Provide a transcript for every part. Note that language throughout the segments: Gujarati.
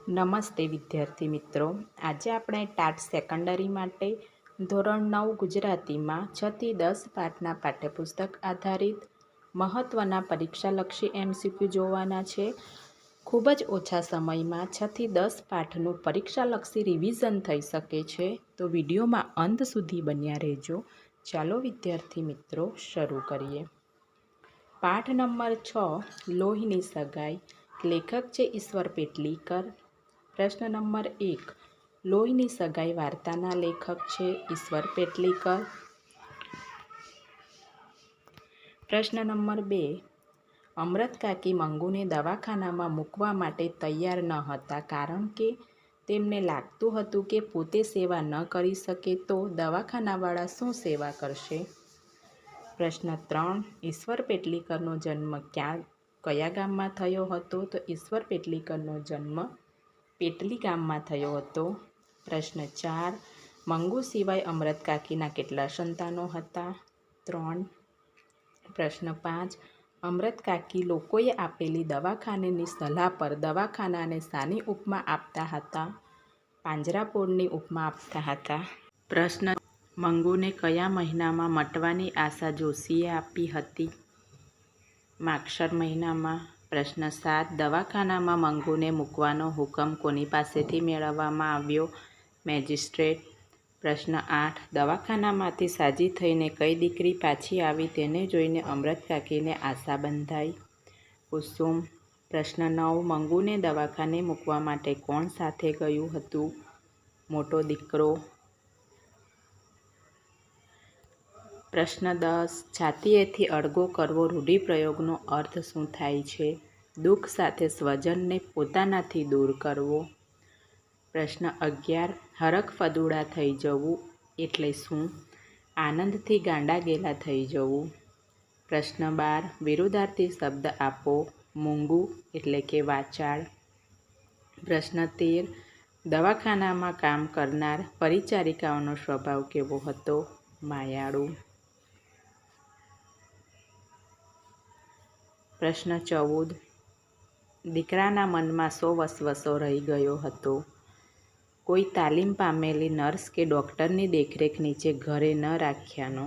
નમસ્તે વિદ્યાર્થી મિત્રો, આજે આપણે ટાટ સેકન્ડરી માટે ધોરણ 9 ગુજરાતીમાં 6 થી 10 પાઠના પાઠ્યપુસ્તક આધારિત મહત્ત્વના પરીક્ષાલક્ષી MCQ જોવાના છે. ખૂબ જ ઓછા સમયમાં 6 થી 10 પાઠનું પરીક્ષાલક્ષી રિવિઝન થઈ શકે છે, તો વિડીયોમાં અંત સુધી બન્યા રહેજો. ચાલો વિદ્યાર્થી મિત્રો શરૂ કરીએ. પાઠ નંબર 6, લોહીની સગાઈ. લેખક છે ઈશ્વર પેટલીકર. પ્રશ્ન નંબર 1, લોહીની સગાઈ વાર્તાના લેખક છે ઈશ્વર પેટલીકર. પ્રશ્ન નંબર 2, અમૃત કાકી મંગુને દવાખાનામાં મૂકવા માટે તૈયાર ન હતા, કારણ કે તેમને લાગતું હતું કે પોતે સેવા ન કરી શકે તો દવાખાનાવાળા શું સેવા કરશે. પ્રશ્ન 3, ઈશ્વર પેટલીકરનો જન્મ કયા ગામમાં થયો હતો? તો ઈશ્વર પેટલીકરનો જન્મ પેટલી ગામમાં થયો હતો. પ્રશ્ન 4, મંગુ સિવાય અમૃત કાકીના કેટલા સંતાનો હતા? 3. પ્રશ્ન 5, અમૃત કાકી લોકોએ આપેલી દવાખાનાની સલાહ પર દવાખાનાને શાની ઉપમા આપતા હતા? પાંજરાપોળની ઉપમા આપતા હતા. પ્રશ્ન, મંગુને કયા મહિનામાં મટવાની આશા જોશીએ આપી હતી? માગશર મહિનામાં. પ્રશ્ન 7, દવાખાનામાં મંગુને મૂકવાનો હુકમ કોની પાસેથી મેળવવામાં આવ્યો? મેજિસ્ટ્રેટ. પ્રશ્ન 8, દવાખાનામાંથી સાજી થઈને કઈ દીકરી પાછી આવી તેને જોઈને અમૃત કાકીને આશા બંધાઈ? કુસુમ. પ્રશ્ન 9, મંગુને દવાખાને મૂકવા માટે કોણ સાથે ગયું હતું? મોટો દીકરો. પ્રશ્ન 10, છાતીએથી અળગો કરવો રૂઢિપ્રયોગનો અર્થ શું થાય છે? દુઃખ સાથે સ્વજનને પોતાનાથી દૂર કરવો. પ્રશ્ન 11, હરખ-ફદુડા થઈ જવું એટલે શું? આનંદથી ગાંડા ગેલા થઈ જવું. પ્રશ્ન 12, વિરુદ્ધાર્થી શબ્દ આપો. મૂંગું એટલે કે વાચાળ. પ્રશ્ન 13, દવાખાનામાં કામ કરનાર પરિચારિકાઓનો સ્વભાવ કેવો હતો? માયાળુ. પ્રશ્ન 14, દીકરાના મનમાં શો વસવસો રહી ગયો હતો? કોઈ તાલીમ પામેલી નર્સ કે ડૉક્ટરની દેખરેખ નીચે ઘરે ન રાખ્યાનો.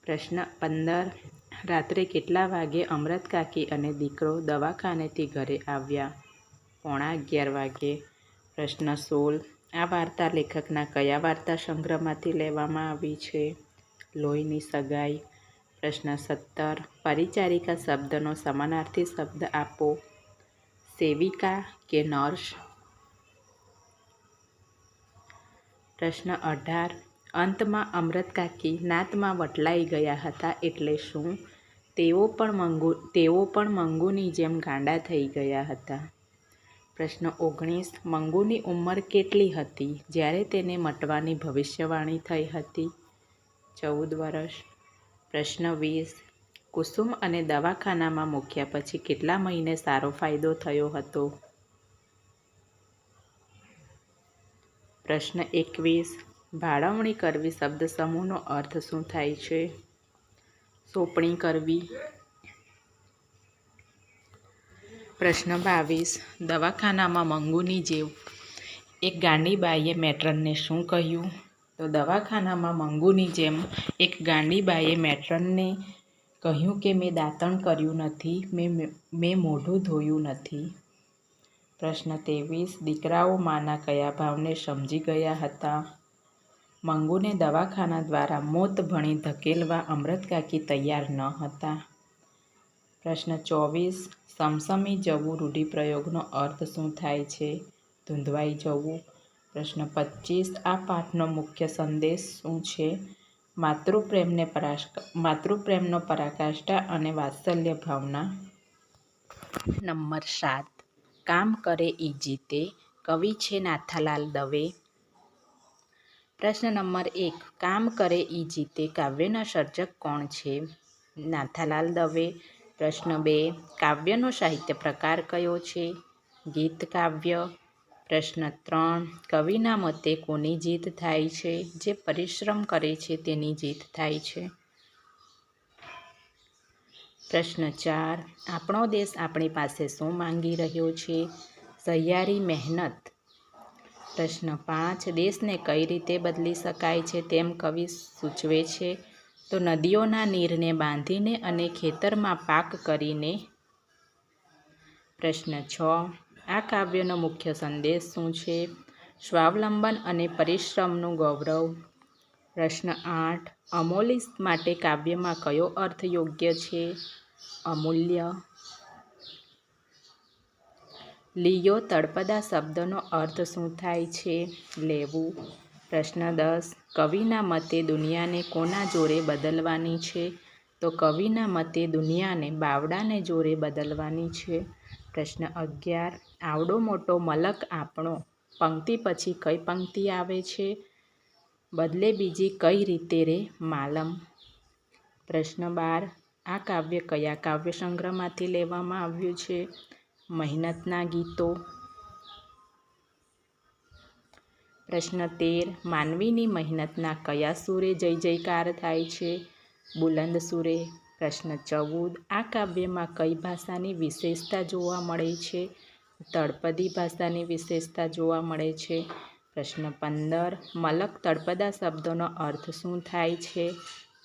પ્રશ્ન 15, રાત્રે કેટલા વાગે અમૃત કાકી અને દીકરો દવાખાનેથી ઘરે આવ્યા? 11:15 વાગે. પ્રશ્ન 16, આ વાર્તા લેખકના કયા વાર્તા સંગ્રહમાંથી લેવામાં આવી છે? લોહીની સગાઈ. પ્રશ્ન 17, પરિચારિકા શબ્દનો સમાનાર્થી શબ્દ આપો. સેવિકા કે નર્સ? પ્રશ્ન 18, અંતમાં અમૃત કાકી નાતમાં વટલાઈ ગયા હતા એટલે શું? તેઓ પણ મંગુની જેમ ગાંડા થઈ ગયા હતા. પ્રશ્ન 19, મંગુની ઉંમર કેટલી હતી જ્યારે તેને મટવાની ભવિષ્યવાણી થઈ હતી? 14 વર્ષ. પ્રશ્ન 20, કુસુમ અને દવાખાનામાં મૂક્યા પછી કેટલા મહિને સારો ફાયદો થયો હતો? પ્રશ્ન 21, ભાળવણી કરવી શબ્દ સમૂહનો અર્થ શું થાય છે? સોંપણી કરવી. પ્રશ્ન 22, દવાખાનામાં મંગુની જેવ એક ગાંડી બાઈએ મેટ્રનને શું કહ્યું? તો દવાખાનામાં મંગુની જેમ એક ગાંડી બાઈએ મેટ્રનને કહ્યું કે મેં દાંતણ કર્યું નથી, મેં મોઢું ધોયું નથી. પ્રશ્ન 23, દીકરાઓ માના કયા ભાવને સમજી ગયા હતા? મંગુને દવાખાના દ્વારા મોત ભણી ધકેલવા અમૃત કાકી તૈયાર ન હતા. પ્રશ્ન 24, સમસમી જવું રૂઢિપ્રયોગનો અર્થ શું થાય છે? ધૂંધવાઈ જવું. પ્રશ્ન 25, આ પાઠનો મુખ્ય સંદેશ શું છે? માતૃપ્રેમનો પરાકાષ્ઠા અને વાત્સલ્ય ભાવના. નંબર 7, કામ કરે ઈ જીતે. કવિ છે નાથાલાલ દવે. પ્રશ્ન નંબર 1, કામ કરે ઈ જીતે કાવ્યના સર્જક કોણ છે? નાથાલાલ દવે. પ્રશ્ન 2, કાવ્યનો સાહિત્ય પ્રકાર કયો છે? ગીત કાવ્ય. પ્રશ્ન 3, કવિના મતે કોની જીત થાય છે? જે પરિશ્રમ કરે છે તેની જીત થાય છે. પ્રશ્ન 4, આપણો દેશ આપણી પાસે શું માંગી રહ્યો છે? સહિયારી મહેનત. પ્રશ્ન 5 દેશને કઈ રીતે બદલી શકાય છે તેમ કવિ સૂચવે છે? તો નદીઓના નીરને બાંધીને અને ખેતરમાં પાક કરીને. પ્રશ્ન 6 આ કાવ્યનો મુખ્ય સંદેશ શું છે? સ્વાવલંબન અને પરિશ્રમનું ગૌરવ. પ્રશ્ન 8 અમોલી માટે કાવ્યમાં કયો અર્થ યોગ્ય છે? અમૂલ્ય. લિયો તળપદા શબ્દનો અર્થ શું થાય છે? લેવું. પ્રશ્ન 10 કવિના મતે દુનિયાને કોના જોરે બદલવાની છે? તો કવિના મતે દુનિયાને બાવડાને જોરે બદલવાની છે. પ્રશ્ન 11 આવડો મોટો મલક આપણો પંક્તિ પછી કઈ પંક્તિ આવે છે? બદલે બીજી કઈ રીતે રે માલમ. પ્રશ્ન 12 આ કાવ્ય કયા કાવ્ય સંગ્રહમાંથી લેવામાં આવ્યું છે? મહેનતના ગીતો. પ્રશ્ન 13 માનવીની મહેનતના કયા સૂરે જય જયકાર થાય છે? બુલંદ સૂરે. પ્રશ્ન 14 આ કાવ્યમાં કઈ ભાષાની વિશેષતા જોવા મળે છે? તળપદી ભાષાની વિશેષતા જોવા મળે છે. પ્રશ્ન 15 મલક તળપદા શબ્દનો અર્થ શું થાય છે?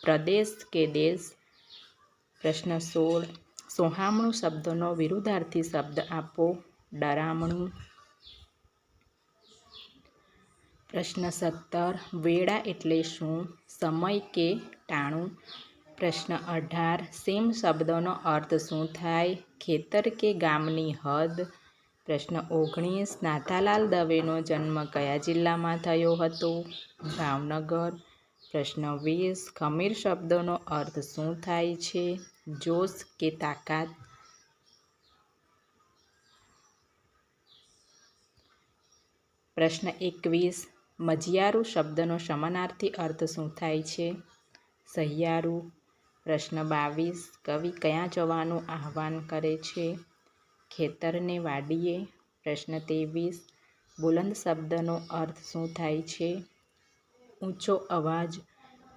પ્રદેશ કે દેશ. પ્રશ્ન 16 સોહામણું શબ્દનો વિરુદ્ધાર્થી શબ્દ આપો. ડરામણું. પ્રશ્ન 17 વેળા એટલે શું? સમય કે ટાણું. પ્રશ્ન 18 સીમ શબ્દનો અર્થ શું થાય? ખેતર કે ગામની હદ. પ્રશ્ન 19 નાથાલાલ દવેનો જન્મ કયા જિલ્લામાં થયો હતો? ભાવનગર. પ્રશ્ન 20 ખમીર શબ્દનો અર્થ શું થાય છે? જોશ કે તાકાત. પ્રશ્ન 21 મજિયારું શબ્દનો સમાનાર્થી અર્થ શું થાય છે? સહિયારું. પ્રશ્ન 22 કવિ ક્યાં જવાનું આહ્વાન કરે છે? ખેતરને વાડીએ. પ્રશ્ન 23 બુલંદ શબ્દનો અર્થ શું થાય છે? ઊંચો અવાજ.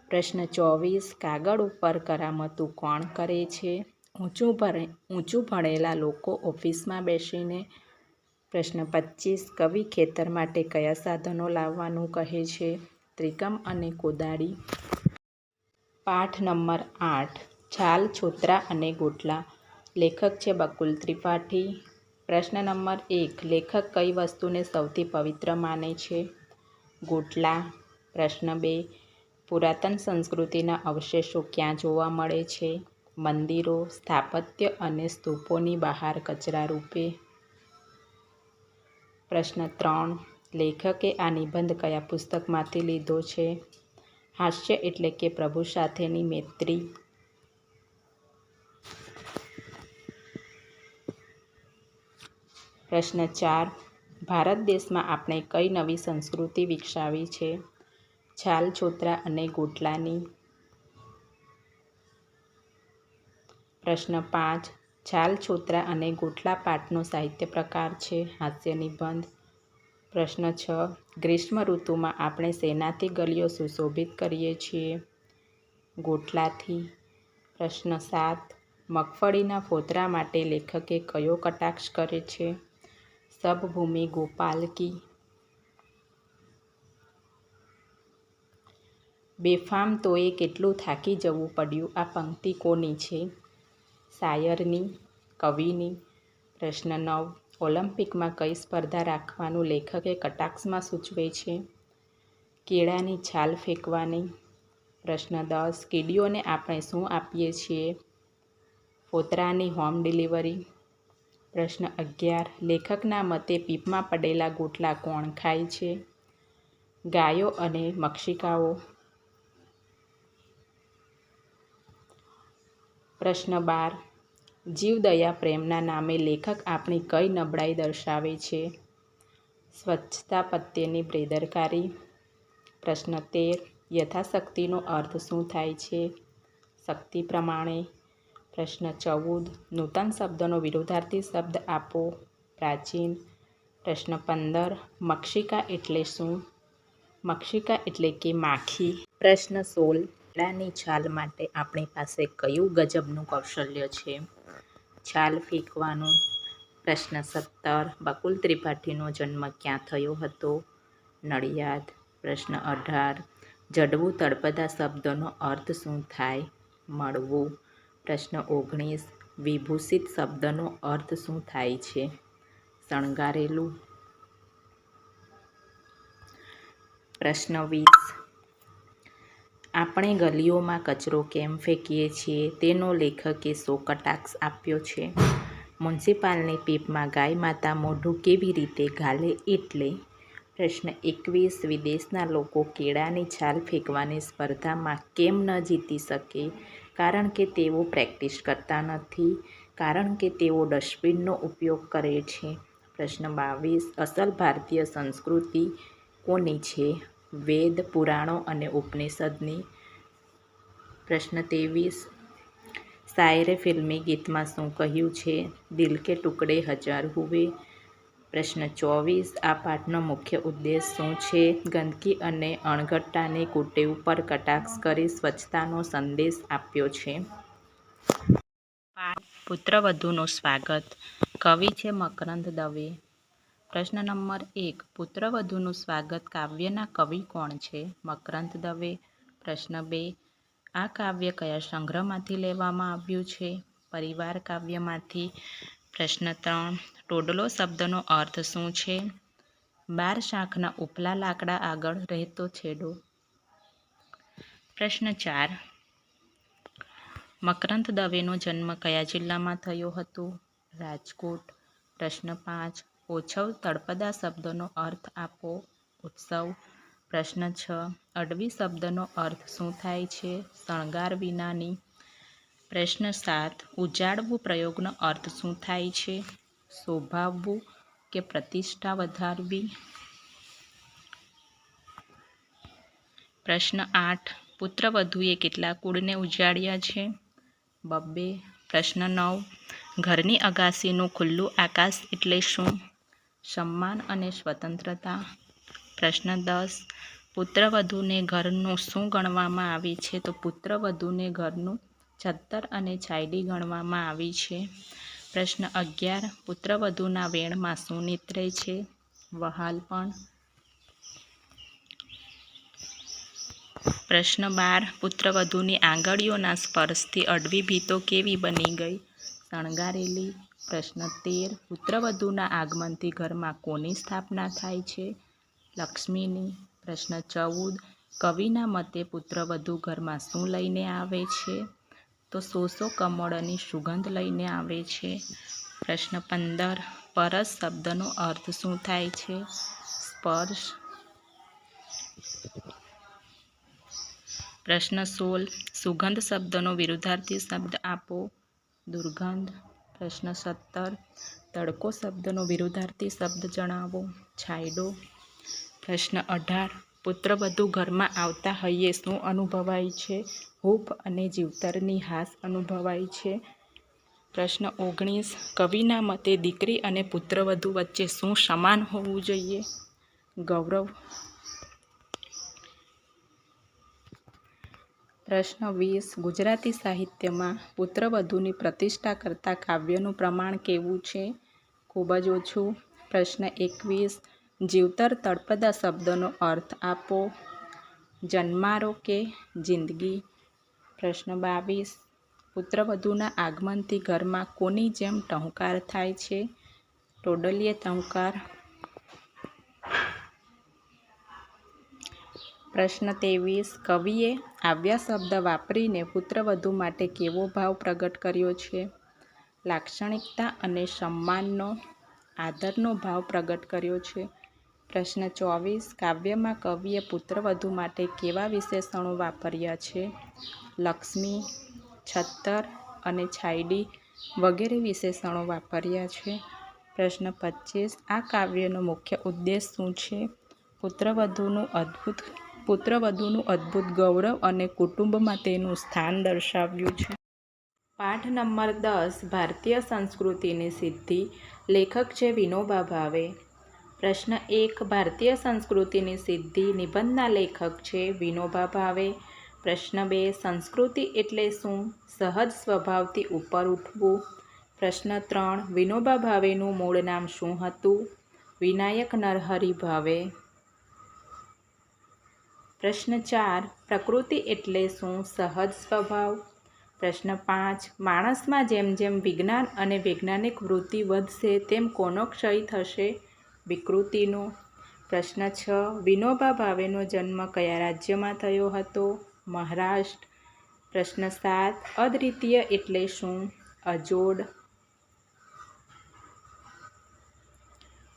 પ્રશ્ન 24 કાગળ ઉપર કરામતું કોણ કરે છે? ઊંચું ભણેલા લોકો ઓફિસમાં બેસીને. પ્રશ્ન 25 કવિ ખેતર માટે કયા સાધનો લાવવાનું કહે છે? ત્રિકમ અને કોદાળી. પાઠ નંબર 8 છાલ છોતરા અને ગોટલા. લેખક છે બકુલ ત્રિપાઠી. પ્રશ્ન નંબર 1 લેખક કઈ વસ્તુને સૌથી પવિત્ર માને છે? ગોટલા. પ્રશ્ન 2 પુરાતન સંસ્કૃતિના અવશેષો ક્યાં જોવા મળે છે? મંદિરો, સ્થાપત્ય અને સ્તૂપોની બહાર કચરા રૂપે. પ્રશ્ન 3 લેખકે આ નિબંધ કયા પુસ્તકમાંથી લીધો છે? હાસ્ય એટલે કે પ્રભુ સાથેની મૈત્રી. પ્રશ્ન 4 ભારત દેશમાં આપણે કઈ નવી સંસ્કૃતિ વિકસાવી છે? છાલ છોતરા અને ગોટલાની. પ્રશ્ન 5 છાલ છોતરા અને ગોટલા પાઠનો સાહિત્ય પ્રકાર છે? હાસ્ય નિબંધ. પ્રશ્ન 6 ગ્રીષ્મ ઋતુમાં આપણે શેનાથી ગલીઓ સુશોભિત કરીએ છીએ? ગોટલાથી. પ્રશ્ન 7 મગફળીના ફોતરા માટે લેખકે કયો કટાક્ષ કરે છે? સબભૂમિ ગોપાલકી. બેફામ તોયે કેટલું થાકી જવું પડ્યું આ પંક્તિ કોની છે? શાયરની. કવિની. પ્રશ્ન 9 ઓલિમ્પિકમાં કઈ સ્પર્ધા રાખવાનું લેખકે કટાક્ષમાં સૂચવે છે? કેળાની છાલ ફેંકવાની. પ્રશ્ન 10 કીડીઓને આપણે શું આપીએ છીએ? ફોતરાની હોમ ડિલિવરી. પ્રશ્ન 11 લેખકના મતે પીપમાં પડેલા ગોટલા કોણ ખાય છે? ગાયો અને મક્ષિકાઓ. પ્રશ્ન 12 જીવદયા પ્રેમના નામે લેખક આપણી કઈ નબળાઈ દર્શાવે છે? સ્વચ્છતા પ્રત્યેની બેદરકારી. પ્રશ્ન 13 યથાશક્તિનો અર્થ શું થાય છે? શક્તિ પ્રમાણે. પ્રશ્ન 14 નૂતન શબ્દનો વિરુદ્ધાર્થી શબ્દ આપો. પ્રાચીન. પ્રશ્ન 15 મક્ષિકા એટલે શું? મક્ષિકા એટલે કે માખી. પ્રશ્ન 16 કેળાની છાલ માટે આપણી પાસે કયું ગજબનું કૌશલ્ય છે? છાલ ફેંકવાનું. પ્રશ્ન 17 બકુલ ત્રિપાઠીનો જન્મ ક્યાં થયો હતો? નડિયાદ. પ્રશ્ન 18 જડવું તળપદા શબ્દનો અર્થ શું થાય? મળવું. પ્રશ્ન 19 વિભૂષિત શબ્દનો અર્થ શું થાય છે? શણગારેલું. પ્રશ્ન 20 આપણે ગલીઓમાં કચરો કેમ ફેંકીએ છીએ તેનો લેખકે શો કટાક્ષ આપ્યો છે? મ્યુનિસિપાલની પીપમાં ગાય માતા મોઢું કેવી રીતે ગાલે એટલે? પ્રશ્ન 21 વિદેશના લોકો કેળાની છાલ ફેંકવાની સ્પર્ધામાં કેમ ન જીતી શકે? કારણ કે તેઓ પ્રેક્ટિસ કરતા નથી. કારણ કે તેઓ ડસ્ટબિનનો ઉપયોગ કરે છે. પ્રશ્ન 22 અસલ ભારતીય સંસ્કૃતિ કોની છે? વેદ, પુરાણો અને ઉપનિષદની. પ્રશ્ન 23 શાયરે ફિલ્મી ગીતમાં શું કહ્યું છે? દિલ કે ટુકડે હજાર હુએ. પ્રશ્ન 24 આ પાઠનો મુખ્ય ઉદ્દેશ શું છે? ગંદકી અને અણઘડતાની કુટેવ પર કટાક્ષ કરી સ્વચ્છતાનો સંદેશ આપ્યો છે. પાઠ પુત્રવધૂનું સ્વાગત. કવિ છે મકરંદ દવે. પ્રશ્ન નંબર 1 પુત્રવધૂનું સ્વાગત કાવ્યના કવિ કોણ છે? મકરંદ દવે. પ્રશ્ન 2 આ કાવ્ય કયા સંગ્રહમાંથી લેવામાં આવ્યું છે? પરિવાર કાવ્યમાંથી. પ્રશ્ન 3 ટોડલો શબ્દનો અર્થ શું છે? 12 શાખના ઉપલા લાકડા આગળ રહેતો છેડો. પ્રશ્ન 4 મકરંદ દવેનો જન્મ કયા જિલ્લામાં થયો હતો? રાજકોટ. પ્રશ્ન 5 ઓછવ તળપદા શબ્દનો અર્થ આપો. ઉત્સવ. પ્રશ્ન 6 અડવી શબ્દનો અર્થ શું થાય છે? શણગાર વિનાની. પ્રશ્ન 7 ઉજાડવું પ્રયોગનો અર્થ શું થાય છે? શોભાવવું કે પ્રતિષ્ઠા વધારવી. પ્રશ્ન 8 પુત્રવધૂએ કેટલા કુળને ઉજાડ્યા છે? 2. પ્રશ્ન 9 ઘરની અગાસીનું ખુલ્લું આકાશ એટલે શું? સન્માન અને સ્વતંત્રતા. પ્રશ્ન 10 પુત્રવધૂને ઘરનું શું ગણવામાં આવે છે? તો પુત્રવધૂને ઘરનું છત્તર અને છાયડી ગણવામાં આવી છે. પ્રશ્ન 11 પુત્રવધૂના વેણમાં શું નીતરે છે? વહાલપણ. પ્રશ્ન 12 પુત્રવધૂની આંગળીઓના સ્પર્શથી અડવી ભીતો કેવી બની ગઈ? શણગારેલી. પ્રશ્ન 13 પુત્રવધૂના આગમનથી ઘરમાં કોની સ્થાપના થાય છે? લક્ષ્મીની. પ્રશ્ન 14 કવિના મતે પુત્રવધુ ઘરમાં શું લઈને આવે છે? તો સોસો કમળની સુગંધ લઈને આવે છે. પ્રશ્ન 15 પરસ શબ્દનો અર્થ શું થાય છે? સ્પર્શ. પ્રશ્ન 16 સુગંધ શબ્દનો વિરુદ્ધાર્થી શબ્દ આપો. દુર્ગંધ. પ્રશ્ન 17 તડકો શબ્દનો વિરુદ્ધાર્થી શબ્દ જણાવો. છાંયડો. પ્રશ્ન 18 પુત્રવધુ ઘરમાં આવતા હૈયે શું અનુભવાય છે? હૂંફ અને જીવતરની હાસ અનુભવાય છે. પ્રશ્ન 19 કવિના મતે દીકરી અને પુત્રવધુ વચ્ચે શું સમાન હોવું જોઈએ? ગૌરવ. પ્રશ્ન 20 ગુજરાતી સાહિત્યમાં પુત્રવધુની પ્રતિષ્ઠા કરતા કાવ્યનું પ્રમાણ કેવું છે? ખૂબ જ ઓછું. પ્રશ્ન 21 જીવતર તળપદા શબ્દનો અર્થ આપો. જન્મારો કે જિંદગી. પ્રશ્ન 22 પુત્રવધુના આગમનથી ઘરમાં કોની જેમ ટહુકાર થાય છે? ટોડલીય ટહુકાર. પ્રશ્ન 23 કવિએ આવ્યા શબ્દ વાપરીને પુત્રવધુ માટે કેવો ભાવ પ્રગટ કર્યો છે? લાક્ષણિકતા અને સન્માનનો, આદરનો ભાવ પ્રગટ કર્યો છે. પ્રશ્ન 24 કાવ્યમાં કવિએ પુત્રવધુ માટે કેવા વિશેષણો વાપર્યા છે? લક્ષ્મી, છત્તર અને છાયડી વગેરે વિશેષણો વાપર્યા છે. પ્રશ્ન 25 આ કાવ્યનો મુખ્ય ઉદ્દેશ શું છે? પુત્રવધુનું અદ્ભુત ગૌરવ અને કુટુંબમાં તેનું સ્થાન દર્શાવ્યું છે. પાઠ નંબર 10 ભારતીય સંસ્કૃતિની સિદ્ધિ. લેખક છે વિનોબા ભાવે. પ્રશ્ન 1 ભારતીય સંસ્કૃતિની સિદ્ધિ નિબંધના લેખક છે વિનોબા ભાવે. પ્રશ્ન 2 સંસ્કૃતિ એટલે શું? સહજ સ્વભાવથી ઉપર ઉઠવું. પ્રશ્ન 3. વિનોબા ભાવેનું મૂળ નામ શું હતું? વિનાયક નરહરિ ભાવે. પ્રશ્ન 4. પ્રકૃતિ એટલે શું? સહજ સ્વભાવ. પ્રશ્ન 5. માણસમાં જેમ જેમ વિજ્ઞાન અને વૈજ્ઞાનિક વૃત્તિ વધશે તેમ કોનો ક્ષય થશે? વિકૃતિનો. પ્રશ્ન 6. વિનોબા ભાવેનો જન્મ કયા રાજ્યમાં થયો હતો? મહારાષ્ટ્ર. પ્રશ્ન 7. અદ્વિતીય એટલે શું? અજોડ.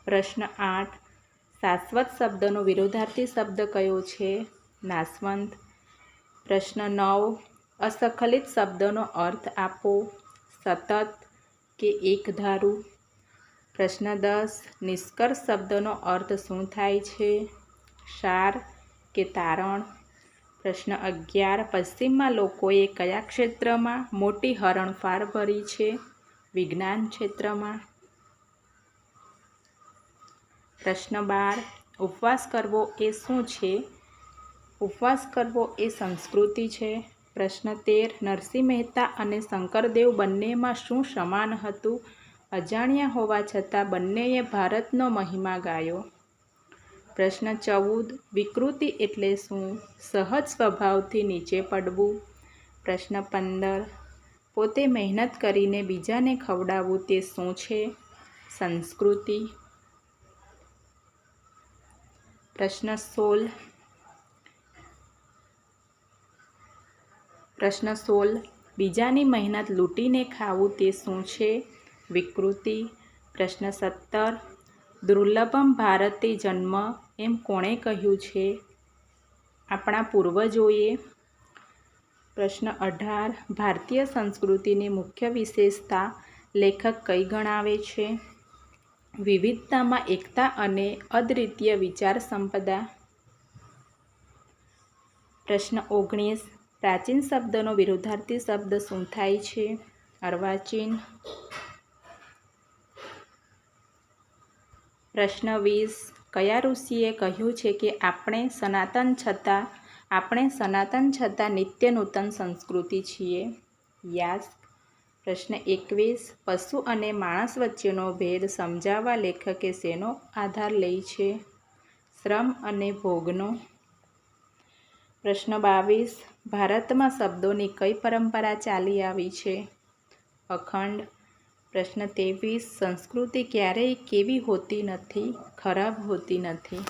પ્રશ્ન 8. શાશ્વત શબ્દનો વિરોધાર્થી શબ્દ કયો છે? નાશવંત. પ્રશ્ન 9. અસંકલિત શબ્દનો અર્થ આપો. સતત કે એકધારું. પ્રશ્ન 10. નિષ્કર્ષ શબ્દનો અર્થ શું થાય છે? સાર કે તારણ. પ્રશ્ન 11. પશ્ચિમમાં લોકોએ કયા ક્ષેત્રમાં મોટી હરણફાળ ભરી છે? વિજ્ઞાન ક્ષેત્રમાં. પ્રશ્ન 12. ઉપવાસ કરવો એ શું છે? ઉપવાસ કરવો એ સંસ્કૃતિ છે. પ્રશ્ન 13. નરસિંહ મહેતા અને શંકરદેવ બંનેમાં શું સમાન હતું? અજાણ્યા હોવા છતાં બંનેએ ભારતનો મહિમા ગાયો. પ્રશ્ન 14. વિકૃતિ એટલે શું? સહજ સ્વભાવથી નીચે પડવું. પ્રશ્ન 15. પોતે મહેનત કરીને બીજાને ખવડાવવું તે શું છે? સંસ્કૃતિ. પ્રશ્ન 16. બીજાની મહેનત લૂંટીને ખાવું તે શું છે? વિકૃતિ. પ્રશ્ન 17. દુર્લભમ ભારતે જન્મ એમ કોણે કહ્યું છે? આપણા પૂર્વજોએ. પ્રશ્ન 18. ભારતીય સંસ્કૃતિની મુખ્ય વિશેષતા લેખક કઈ ગણાવે છે? વિવિધતામાં એકતા અને અદ્વિતીય વિચાર સંપદા. પ્રશ્ન 19. પ્રાચીન શબ્દનો વિરોધાર્થી શબ્દ શું થાય છે? અર્વાચીન. પ્રશ્ન 20. કયા ઋષિએ કહ્યું છે કે આપણે સનાતન છતાં નિત્ય નૂતન સંસ્કૃતિ છીએ? યાસ્ક. પ્રશ્ન 21. પશુ અને માણસ વચ્ચેનો ભેદ સમજાવવા લેખકે શેનો આધાર લે છે? શ્રમ અને ભોગનો. પ્રશ્ન 22. ભારતમાં શબ્દોની કઈ પરંપરા ચાલી આવી છે? અખંડ. પ્રશ્ન 23. સંસ્કૃતિ ક્યારેય કેવી હોતી નથી? ખરાબ હોતી નથી.